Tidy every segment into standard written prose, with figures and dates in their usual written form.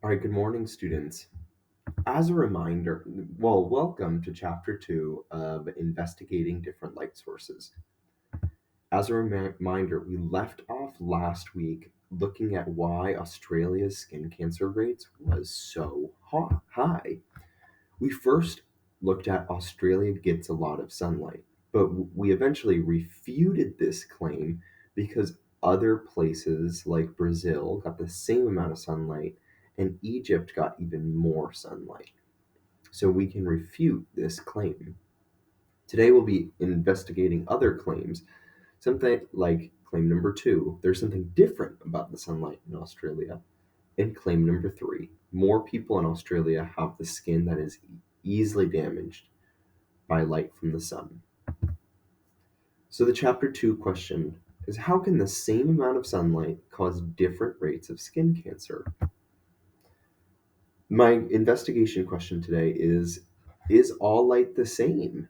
All right, good morning, students. As a reminder, welcome to Chapter 2 of Investigating Different Light Sources. As a reminder, we left off last week looking at why Australia's skin cancer rates was so high. We first looked at Australia gets a lot of sunlight, but we eventually refuted this claim because other places like Brazil got the same amount of sunlight and Egypt got even more sunlight. So we can refute this claim. Today we'll be investigating other claims, something like claim number 2, there's something different about the sunlight in Australia, and claim number 3, more people in Australia have the skin that is easily damaged by light from the sun. So the chapter 2 question is, how can the same amount of sunlight cause different rates of skin cancer? My investigation question today is all light the same?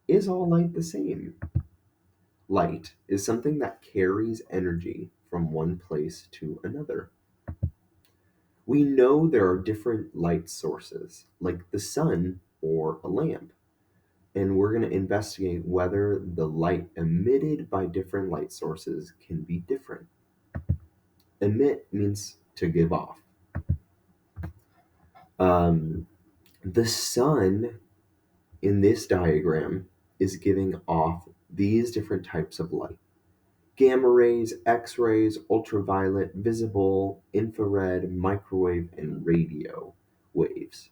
Is all light the same? Light is something that carries energy from one place to another. We know there are different light sources, like the sun or a lamp, and we're going to investigate whether the light emitted by different light sources can be different. Emit means to give off. Um, the sun in this diagram is giving off these different types of light: gamma rays, X rays, ultraviolet, visible, infrared, microwave, and radio waves.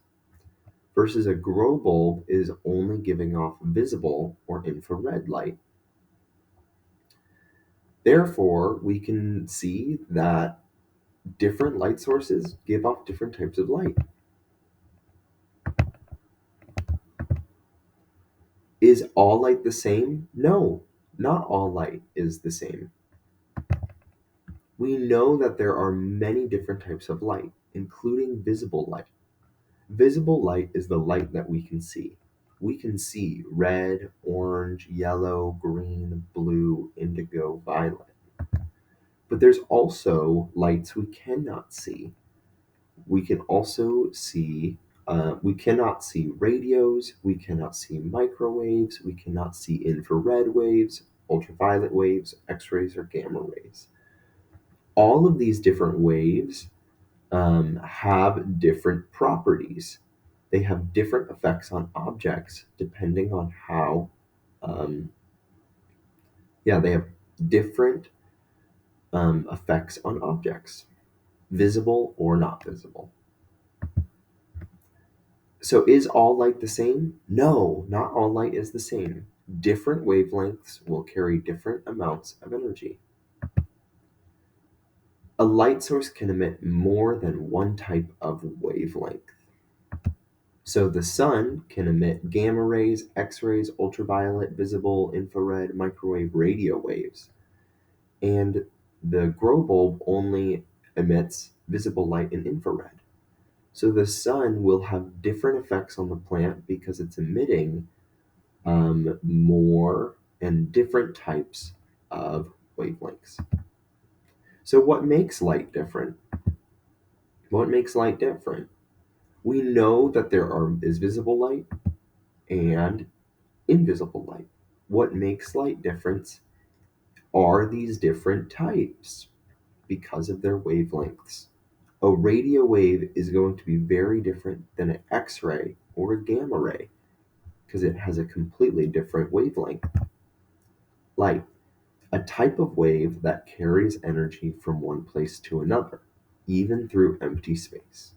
Versus a grow bulb is only giving off visible or infrared light. Therefore, we can see that different light sources give off different types of light. Is all light the same? No, not all light is the same. We know that there are many different types of light, including visible light. Visible light is the light that we can see. We can see red, orange, yellow, green, blue, indigo, violet. But there's also lights we cannot see. We can also see, we cannot see radios, we cannot see microwaves, we cannot see infrared waves, ultraviolet waves, X rays, or gamma rays. All of these different waves have different properties. They have different effects on objects depending on how, um, they have different effects on objects, visible or not visible. So is all light the same? No, not all light is the same. Different wavelengths will carry different amounts of energy. A light source can emit more than one type of wavelength. So the sun can emit gamma rays, X rays, ultraviolet, visible, infrared, microwave, radio waves. And the grow bulb only emits visible light and infrared. So the sun will have different effects on the plant because it's emitting more and different types of wavelengths. So what makes light different? What makes light different? We know that is visible light and invisible light. What makes light different are these different types because of their wavelengths. A radio wave is going to be very different than an X ray or a gamma ray because it has a completely different wavelength. Light, a type of wave that carries energy from one place to another, even through empty space.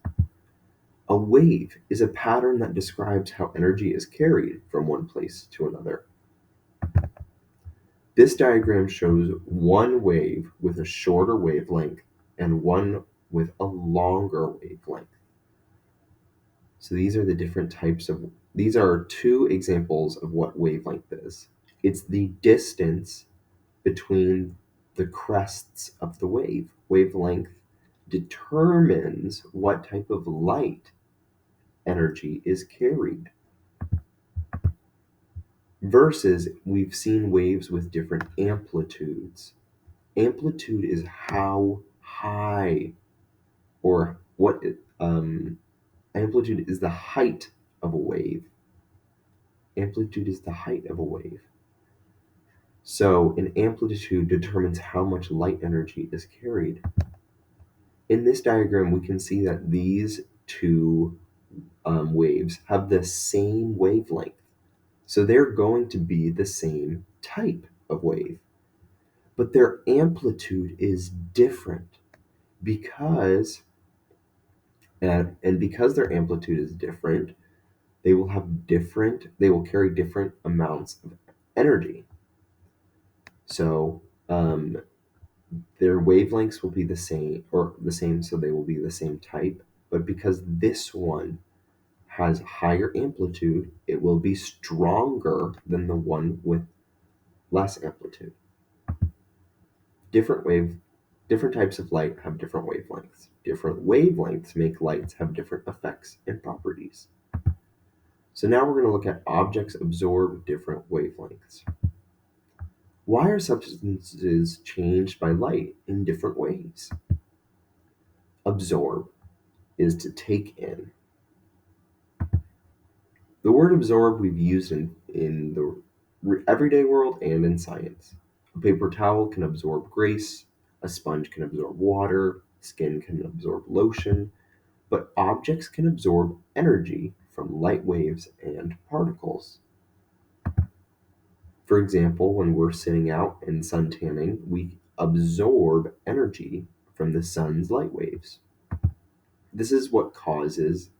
A wave is a pattern that describes how energy is carried from one place to another. This diagram shows one wave with a shorter wavelength and one with a longer wavelength. So these are two examples of what wavelength is. It's the distance between the crests of the wave. Wavelength determines what type of light energy is carried. Versus, we've seen waves with different amplitudes. Amplitude is how high or What amplitude is the height of a wave. Amplitude is the height of a wave. So an amplitude determines how much light energy is carried. In this diagram, we can see that these two waves have the same wavelength. So they're going to be the same type of wave. But their amplitude is different because, and because their amplitude is different, they will carry different amounts of energy. So their wavelengths will be the same, so they will be the same type. But because this one has higher amplitude, it will be stronger than the one with less amplitude. Different types of light have different wavelengths. Different wavelengths make lights have different effects and properties. So now we're going to look at objects absorb different wavelengths. Why are substances changed by light in different ways? Absorb is to take in. The word absorb we've used in the everyday world and in science. A paper towel can absorb grease, a sponge can absorb water, skin can absorb lotion, but objects can absorb energy from light waves and particles. For example, when we're sitting out and sun tanning, we absorb energy from the sun's light waves. This is what causes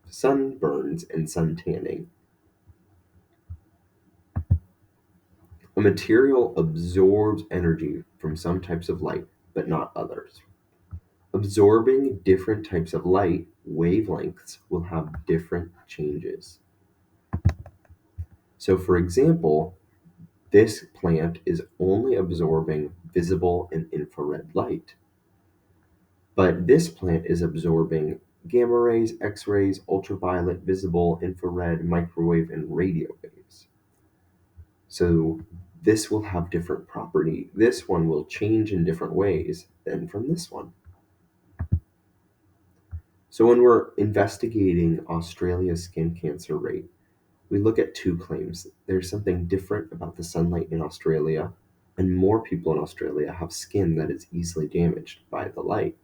sunburns and sun tanning. A material absorbs energy from some types of light, but not others. Absorbing different types of light wavelengths will have different changes. So, for example, this plant is only absorbing visible and infrared light. But this plant is absorbing gamma rays, X rays, ultraviolet, visible, infrared, microwave, and radio waves. So this will have different property. This one will change in different ways than from this one. So when we're investigating Australia's skin cancer rate, we look at two claims. There's something different about the sunlight in Australia, and more people in Australia have skin that is easily damaged by the light.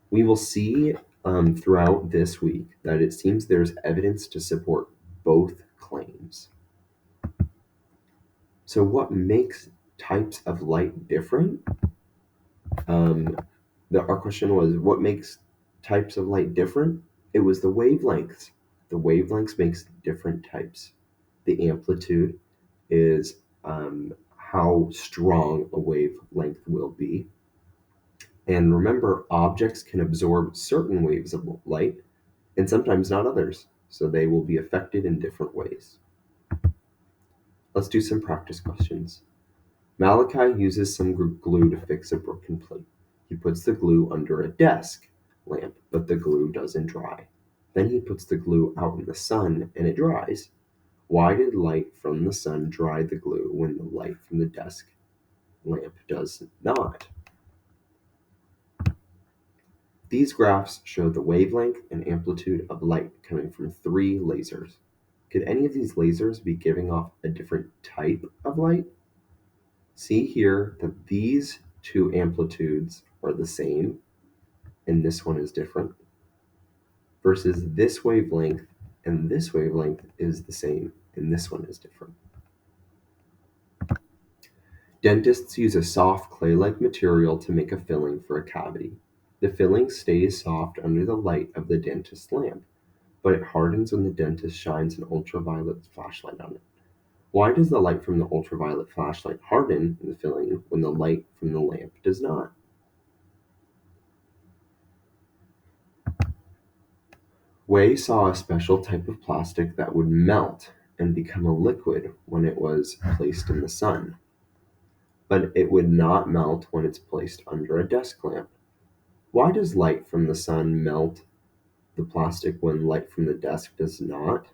We will see throughout this week that it seems there's evidence to support both claims. So, what makes types of light different? Our question was, what makes types of light different? It was the wavelengths. The wavelengths makes different types. The amplitude is how strong a wavelength will be. And remember, objects can absorb certain waves of light and sometimes not others, so they will be affected in different ways. Let's do some practice questions. Malachi uses some glue to fix a broken plate. He puts the glue under a desk lamp, but the glue doesn't dry. Then he puts the glue out in the sun and it dries. Why did light from the sun dry the glue when the light from the desk lamp does not? These graphs show the wavelength and amplitude of light coming from 3 lasers. Could any of these lasers be giving off a different type of light? See here that these 2 amplitudes are the same, and this one is different, versus this wavelength and this wavelength is the same, and this one is different. Dentists use a soft clay-like material to make a filling for a cavity. The filling stays soft under the light of the dentist's lamp, but it hardens when the dentist shines an ultraviolet flashlight on it. Why does the light from the ultraviolet flashlight harden in the filling when the light from the lamp does not? Way saw a special type of plastic that would melt and become a liquid when it was placed in the sun, but it would not melt when it's placed under a desk lamp. Why does light from the sun melt the plastic when light from the desk does not?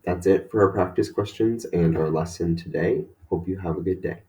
That's it for our practice questions and our lesson today. Hope you have a good day.